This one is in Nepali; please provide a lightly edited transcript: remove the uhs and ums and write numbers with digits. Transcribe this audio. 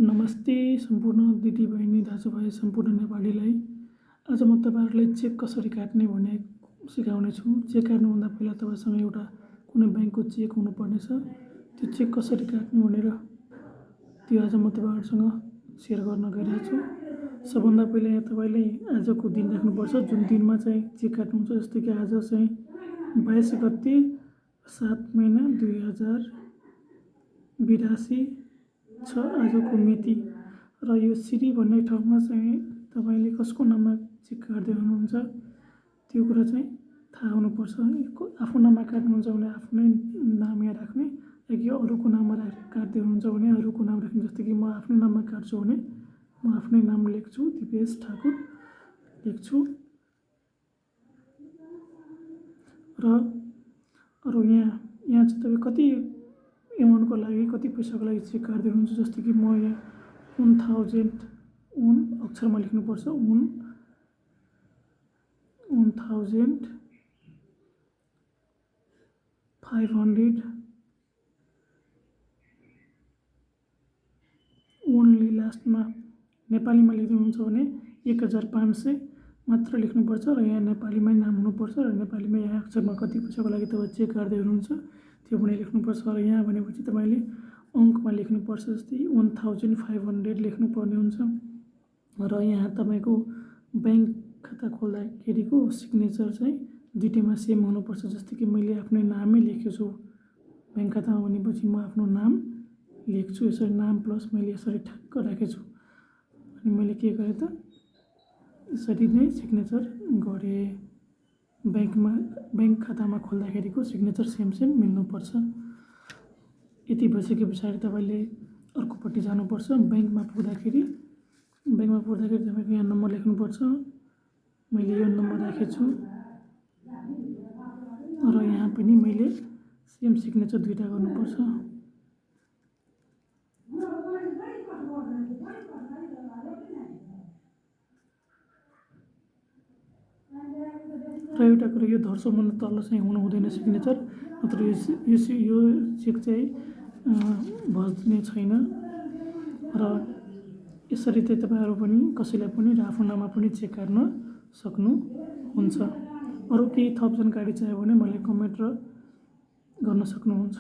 नमस्ते सम्पूर्ण दिदीबहिनी दाजुभाइ सम्पूर्ण नेपालीलाई। आज म तपाईँहरूलाई चेक कसरी काट्ने भन्ने सिकाउनेछु। चेक काट्नुभन्दा पहिला तपाईँसँग एउटा कुनै ब्याङ्कको चेक हुनुपर्नेछ। त्यो चेक कसरी काट्ने भनेर त्यो आज म तपाईँहरूसँग सेयर गर्न गइरहेको छु। सबभन्दा पहिला यहाँ तपाईँले आजको दिन राख्नुपर्छ, जुन दिनमा चाहिँ चेक काट्नुहुन्छ। जस्तै कि आज चाहिँ 22 गते 7 महिना 2082 छ आजको मिति। र यो सिडी भन्ने ठाउँमा चाहिँ तपाईँले कसको नाममा चेक काट्दै हुनुहुन्छ त्यो कुरा चाहिँ थाहा हुनुपर्छ। आफ्नो नाममा काट्नुहुन्छ भने आफ्नै नाम यहाँ राख्ने, कि अरूको नाममा काट्दै हुनुहुन्छ भने अरूको नाम राख्ने। जस्तै कि म आफ्नै नाममा काट्छु भने म आफ्नै नाम लेख्छु, दिपेश ठाकुर लेख्छु। र अरू यहाँ चाहिँ तपाईँ कति एमाउन्टको लागि, कति पैसाको लागि चेक काट्दै हुनुहुन्छ। जस्तै कि म यहाँ 1000 अक्षरमा लेख्नुपर्छ। 1500 ओन्ली लास्टमा नेपालीमा लेख्नुहुन्छ भने 1500 मात्र लेख्नुपर्छ। र यहाँ नेपालीमै नाम हुनुपर्छ र नेपालीमा यहाँ अक्षरमा कति पैसाको लागि तपाईँ चेक काट्दै हुनुहुन्छ त्यो पनि लेख्नुपर्छ। र यहाँ भनेपछि तपाईँले अङ्कमा लेख्नुपर्छ। जस्तै 1500 लेख्नुपर्ने हुन्छ। र यहाँ तपाईँको ब्याङ्क खाता खोल्दाखेरिको सिग्नेचर चाहिँ दुईटैमा सेम हुनुपर्छ। जस्तै कि मैले आफ्नै नामै लेखेको छु ब्याङ्क खातामा भनेपछि म आफ्नो नाम लेख्छु। यसरी नाम प्लस मैले यसरी ठ्याक्क राखेको छु। अनि मैले के गरेँ त यसरी नै सिग्नेचर गरेँ। ब्याङ्क खातामा खोल्दाखेरिको सिग्नेचर सेम मिल्नुपर्छ। यति भइसके पछाडि तपाईँले अर्कोपट्टि जानुपर्छ। ब्याङ्कमा पुग्दाखेरि तपाईँको यहाँ नम्बर लेख्नुपर्छ। मैले यो नम्बर राखेको छु र यहाँ पनि मैले सेम सिग्नेचर दुईवटा गर्नुपर्छ। र एउटा कुरा, यो धर्सोभन्दा तल चाहिँ हुनु हुँदैन सिग्नेचर, नत्र यो चेक चाहिँ भज्ने छैन। र यसरी चाहिँ तपाईँहरू पनि कसैलाई पनि र आफ्नो नाममा पनि चेक काट्न सक्नुहुन्छ। अरू केही थप जानकारी चाहियो भने मलाई कमेन्ट गर्न सक्नुहुन्छ।